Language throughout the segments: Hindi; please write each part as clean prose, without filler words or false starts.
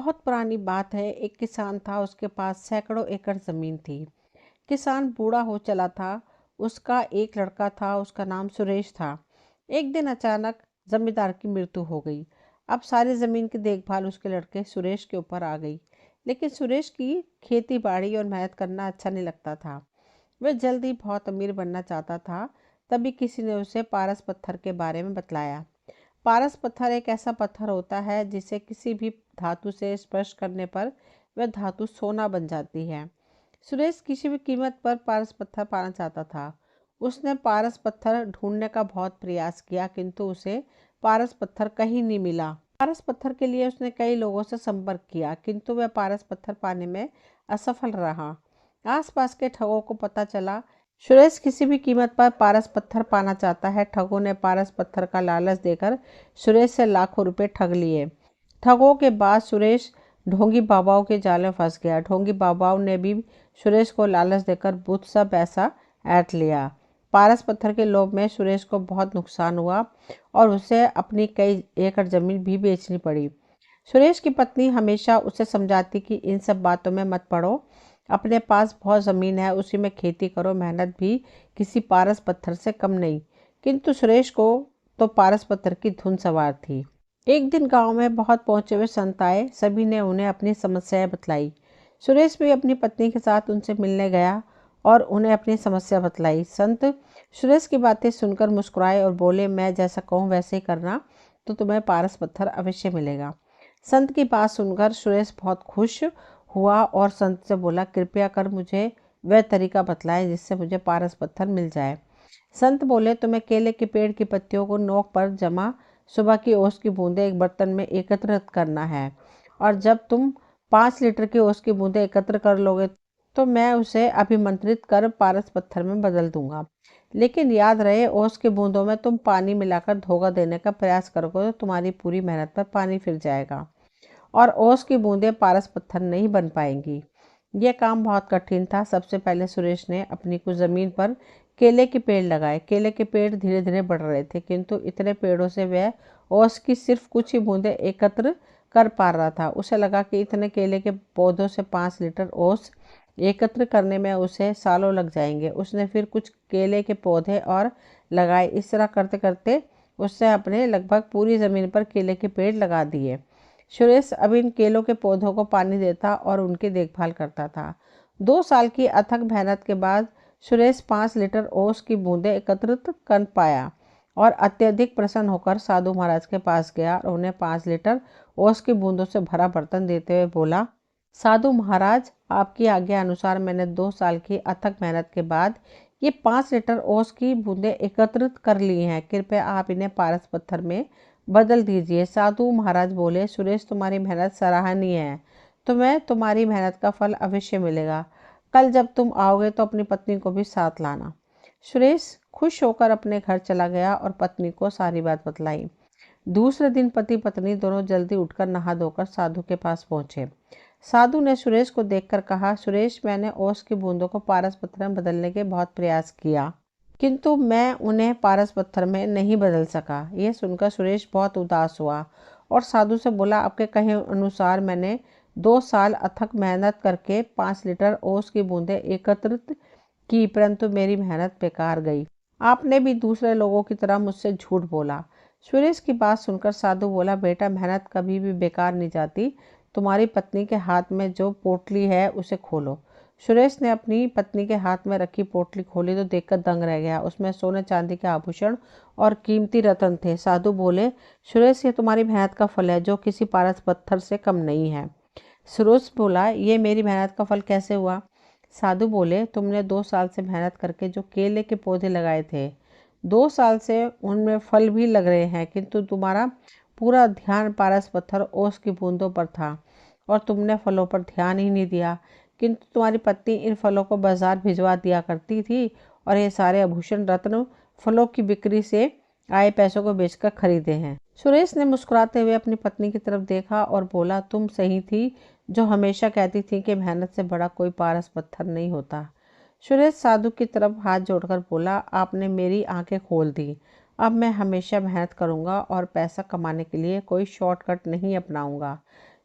बहुत पुरानी बात है। एक किसान था, उसके पास सैकड़ों एकड़ ज़मीन थी। किसान बूढ़ा हो चला था। उसका एक लड़का था, उसका नाम सुरेश था। एक दिन अचानक जमींदार की मृत्यु हो गई। अब सारी ज़मीन की देखभाल उसके लड़के सुरेश के ऊपर आ गई। लेकिन सुरेश की खेती बाड़ी और मेहनत करना अच्छा नहीं लगता था। वह जल्द ही बहुत अमीर बनना चाहता था। तभी किसी ने उसे पारस पत्थर के बारे में बतलाया। पारस पत्थर एक ऐसा पत्थर होता है जिसे किसी भी धातु से स्पर्श करने पर वह धातु सोना बन जाती है। सुरेश किसी भी कीमत पर पारस पत्थर पाना चाहता था। उसने पारस पत्थर ढूंढने का बहुत प्रयास किया, किंतु उसे पारस पत्थर कहीं नहीं मिला। पारस पत्थर के लिए उसने कई लोगों से संपर्क किया, किंतु वह पारस पत्थर पाने में असफल रहा। आसपास के ठगों को पता चला सुरेश किसी भी कीमत पर पारस पत्थर पाना चाहता है। ठगों ने पारस पत्थर का लालच देकर सुरेश से लाखों रुपए ठग लिए। ठगों के बाद सुरेश ढोंगी बाबाओं के जाल में फंस गया। ढोंगी बाबाओं ने भी सुरेश को लालच देकर बुत सा पैसा ऐंठ लिया। पारस पत्थर के लोभ में सुरेश को बहुत नुकसान हुआ और उसे अपनी कई एकड़ जमीन भी बेचनी पड़ी। सुरेश की पत्नी हमेशा उसे समझाती कि इन सब बातों में मत पड़ो। अपने पास बहुत ज़मीन है, उसी में खेती करो। मेहनत भी किसी पारस पत्थर से कम नहीं। किंतु सुरेश को तो पारस पत्थर की धुन सवार थी। एक दिन गांव में बहुत पहुंचे हुए संत आए। सभी ने उन्हें अपनी समस्याएं बतलाई। सुरेश भी अपनी पत्नी के साथ उनसे मिलने गया और उन्हें अपनी समस्या बतलाई। संत सुरेश की बातें सुनकर मुस्कुराए और बोले, मैं जैसा कहूँ वैसे ही करना तो तुम्हें पारस पत्थर अवश्य मिलेगा। संत की बात सुनकर सुरेश बहुत खुश हुआ और संत से बोला, कृपया कर मुझे वह तरीका बतलाएं जिससे मुझे पारस पत्थर मिल जाए। संत बोले, तुम्हें केले के पेड़ की पत्तियों को नोक पर जमा सुबह की ओस की बूंदें एक बर्तन में एकत्रित करना है, और जब तुम 5 लीटर की ओस की बूंदें एकत्र कर लोगे तो मैं उसे अभिमंत्रित कर पारस पत्थर में बदल दूंगा। लेकिन याद रहे, ओस की बूंदों में तुम पानी मिलाकर धोखा देने का प्रयास करोगे तो तुम्हारी पूरी मेहनत पर पानी फिर जाएगा और ओस की बूंदें पारस पत्थर नहीं बन पाएंगी। यह काम बहुत कठिन था। सबसे पहले सुरेश ने अपनी कुछ जमीन पर केले के पेड़ लगाए। केले के पेड़ धीरे धीरे बढ़ रहे थे, किंतु इतने पेड़ों से वह ओस की सिर्फ कुछ ही बूंदें एकत्र कर पा रहा था। उसे लगा कि इतने केले के पौधों से 5 लीटर ओस एकत्र करने में उसे सालों लग जाएंगे। उसने फिर कुछ केले के पौधे और लगाए। इस तरह करते करते उसने अपने लगभग पूरी जमीन पर केले के पेड़ लगा दिए। सुरेश अब इन केलों के पौधों को पानी देता और उनकी देखभाल करता था। 2 साल की अथक मेहनत के बाद सुरेश 5 लीटर ओस की बूंदें एकत्रित कर पाया और अत्यधिक प्रसन्न होकर साधु महाराज के पास गया और उन्हें 5 लीटर ओस की बूंदों से भरा बर्तन देते हुए बोला, साधु महाराज, आपकी आज्ञा अनुसार मैंने 2 साल की अथक मेहनत के बाद ये 5 लीटर ओस की बूंदें एकत्रित कर ली हैं। कृपया आप इन्हें पारस पत्थर में बदल दीजिए। साधु महाराज बोले, सुरेश, तुम्हारी मेहनत सराहनीय है। तुम्हें तुम्हारी मेहनत का फल अवश्य मिलेगा। कल जब तुम आओगे तो अपनी पत्नी को भी साथ लाना। सुरेश खुश होकर अपने घर चला गया और पत्नी को सारी बात बतलाई। दूसरे दिन पति पत्नी दोनों जल्दी उठकर नहा धोकर साधु के पास पहुंचे। साधु ने सुरेश को देखकर कहा, सुरेश, मैंने ओस की बूंदों को पारस पत्थर में बदलने के बहुत प्रयास किया, किंतु मैं उन्हें पारस पत्थर में नहीं बदल सका। यह सुनकर सुरेश बहुत उदास हुआ और साधु से बोला, आपके कहे अनुसार मैंने 2 साल अथक मेहनत करके 5 लीटर ओस की बूंदें एकत्रित की, परंतु मेरी मेहनत बेकार गई। आपने भी दूसरे लोगों की तरह मुझसे झूठ बोला। सुरेश की बात सुनकर साधु बोला, बेटा, मेहनत कभी भी बेकार नहीं जाती। तुम्हारी पत्नी के हाथ में जो पोटली है उसे खोलो। सुरेश ने अपनी पत्नी के हाथ में रखी पोटली खोली तो देखकर दंग रह गया। उसमें सोने चांदी के आभूषण और कीमती रत्न थे। साधु बोले, सुरेश, ये तुम्हारी मेहनत का फल है जो किसी पारस पत्थर से कम नहीं है। सुरेश बोला, ये मेरी मेहनत का फल कैसे हुआ? साधु बोले, तुमने 2 साल से मेहनत करके जो केले के पौधे लगाए थे, 2 साल से उनमें फल भी लग रहे हैं, किंतु तुम्हारा पूरा ध्यान पारस पत्थर ओस की बूंदों पर था और तुमने फलों पर ध्यान ही नहीं दिया। किंतु तुम्हारी पत्नी इन फलों को बाजार भिजवा दिया करती थी और ये सारे आभूषण रत्न फलों की बिक्री से आए पैसों को बेचकर खरीदे हैं। सुरेश ने मुस्कुराते हुए अपनी पत्नी की तरफ देखा और बोला, तुम सही थी जो हमेशा कहती थी कि मेहनत से बड़ा कोई पारस पत्थर नहीं होता। सुरेश साधु की तरफ हाथ जोड़कर बोला, आपने मेरी आंखें खोल दी। अब मैं हमेशा मेहनत करूंगा और पैसा कमाने के लिए कोई शॉर्टकट नहीं अपनाऊंगा।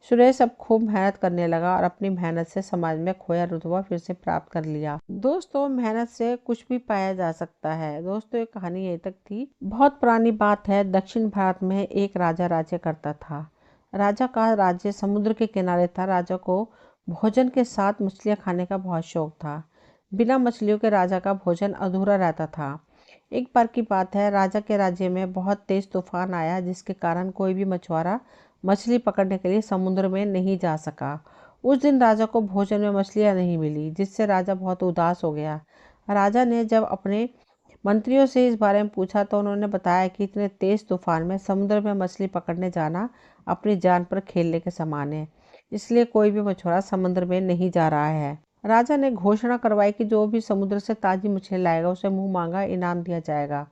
सुरेश अब खूब मेहनत करने लगा और अपनी मेहनत से समाज में खोया रुतबा फिर से प्राप्त कर लिया। दोस्तों, मेहनत से कुछ भी पाया जा सकता है। दोस्तों, ये कहानी यहीं तक थी। बहुत पुरानी बात है, दक्षिण भारत में एक राजा राज्य करता था। राजा का राज्य समुद्र के किनारे था। राजा को भोजन के साथ मछलियाँ खाने का बहुत शौक था। बिना मछलियों के राजा का भोजन अधूरा रहता था। एक बार की बात है, राजा के राज्य में बहुत तेज तूफान आया, जिसके कारण कोई भी मछुआरा मछली पकड़ने के लिए समुद्र में नहीं जा सका। उस दिन राजा को भोजन में मछलियाँ नहीं मिली, जिससे राजा बहुत उदास हो गया। राजा ने जब अपने मंत्रियों से इस बारे में पूछा तो उन्होंने बताया कि इतने तेज तूफान में समुद्र में मछली पकड़ने जाना अपनी जान पर खेलने के समान है, इसलिए कोई भी मछुआरा समुद्र में नहीं जा रहा है। राजा ने घोषणा करवाई कि जो भी समुद्र से ताजी मछली लाएगा उसे मुंह मांगा इनाम दिया जाएगा।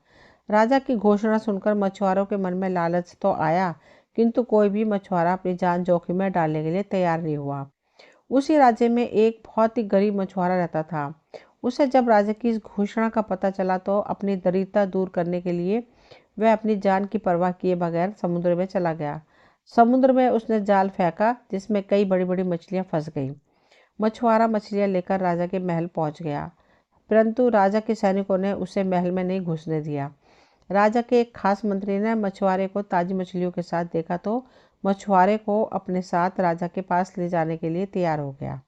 राजा की घोषणा सुनकर मछुआरों के मन में लालच तो आया, किंतु कोई भी मछुआरा अपनी जान जोखिम में डालने के लिए तैयार नहीं हुआ। उसी राज्य में एक बहुत ही गरीब मछुआरा रहता था। उसे जब राजा की इस घोषणा का पता चला तो अपनी दरिद्रता दूर करने के लिए वह अपनी जान की परवाह किए बगैर समुद्र में चला गया। समुद्र में उसने जाल फेंका, जिसमें कई बड़ी बड़ी मछलियां फंस गईं। मछुआरा मछलियां लेकर राजा के महल पहुंच गया, परंतु राजा के सैनिकों ने उसे महल में नहीं घुसने दिया। राजा के एक खास मंत्री ने मछुआरे को ताजी मछलियों के साथ देखा तो मछुआरे को अपने साथ राजा के पास ले जाने के लिए तैयार हो गया।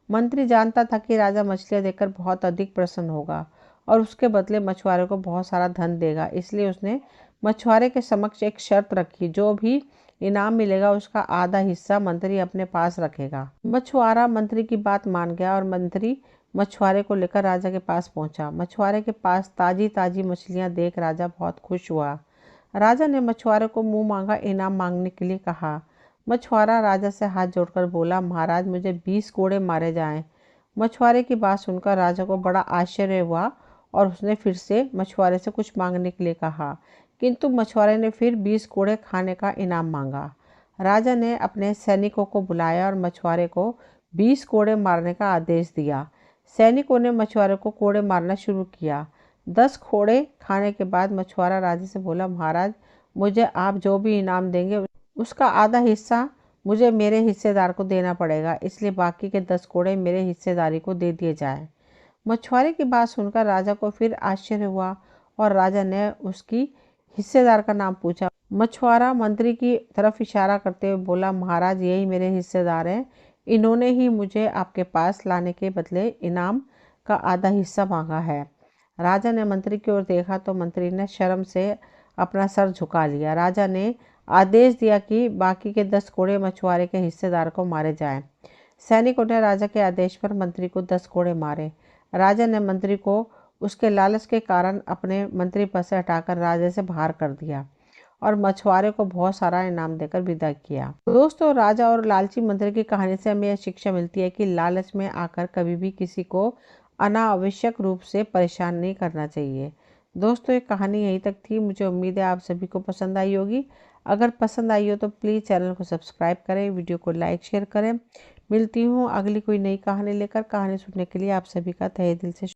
मंत्री जानता था कि राजा मछलियां देखकर बहुत अधिक प्रसन्न होगा और उसके बदले मछुआरे को बहुत सारा धन देगा, इसलिए उसने मछुआरे के समक्ष एक शर्त रखी, जो भी इनाम मिलेगा उसका आधा हिस्सा मंत्री अपने पास रखेगा। मछुआरा मंत्री की बात मान गया और मंत्री मछुआरे को लेकर राजा के पास पहुंचा। मछुआरे के पास ताजी ताजी मछलियां देख राजा बहुत खुश हुआ। राजा ने मछुआरे को मुंह मांगा इनाम मांगने के लिए कहा। मछुआरा राजा से हाथ जोड़कर बोला, महाराज मुझे 20 कोड़े मारे जाएं। मछुआरे की बात सुनकर राजा को बड़ा आश्चर्य हुआ और उसने फिर से मछुआरे से कुछ मांगने के लिए कहा, किंतु मछुआरे ने फिर 20 कोड़े खाने का इनाम मांगा। राजा ने अपने सैनिकों को बुलाया और मछुआरे को 20 कोड़े मारने का आदेश दिया। सैनिकों ने मछुआरे को कोड़े मारना शुरू किया। 10 कोड़े खाने के बाद मछुआरा राजा से बोला, महाराज मुझे आप जो भी इनाम देंगे उसका आधा हिस्सा मुझे मेरे हिस्सेदार को देना पड़ेगा, इसलिए बाकी के 10 कोड़े मेरे हिस्सेदारी को दे दिए जाए। मछुआरे की बात सुनकर राजा को फिर आश्चर्य हुआ और राजा ने उसकी हिस्सेदार का नाम पूछा। मछुआरा मंत्री की तरफ इशारा करते हुए बोला, महाराज यही मेरे हिस्सेदार हैं, इन्होंने ही मुझे आपके पास लाने के बदले इनाम का आधा हिस्सा मांगा है। राजा ने मंत्री की ओर देखा तो मंत्री ने शर्म से अपना सर झुका लिया। राजा ने आदेश दिया कि बाकी के 10 कोड़े मछुआरे के हिस्सेदार को मारे जाएं। सैनिकों ने राजा के आदेश पर मंत्री को 10 कोड़े मारे। राजा ने मंत्री को उसके लालच के कारण अपने मंत्री पद से हटाकर राजा से बाहर कर दिया और मछुआरे को बहुत सारा इनाम देकर विदा किया। दोस्तों, राजा और लालची मंत्री की कहानी से हमें यह शिक्षा मिलती है कि लालच में आकर कभी भी किसी को अनावश्यक रूप से परेशान नहीं करना चाहिए। दोस्तों, ये कहानी यहीं तक थी। मुझे उम्मीद है आप सभी को पसंद आई होगी। अगर पसंद आई हो तो प्लीज़ चैनल को सब्सक्राइब करें, वीडियो को लाइक शेयर करें। मिलती हूँ अगली कोई नई कहानी लेकर। कहानी सुनने के लिए आप सभी का तहे दिल से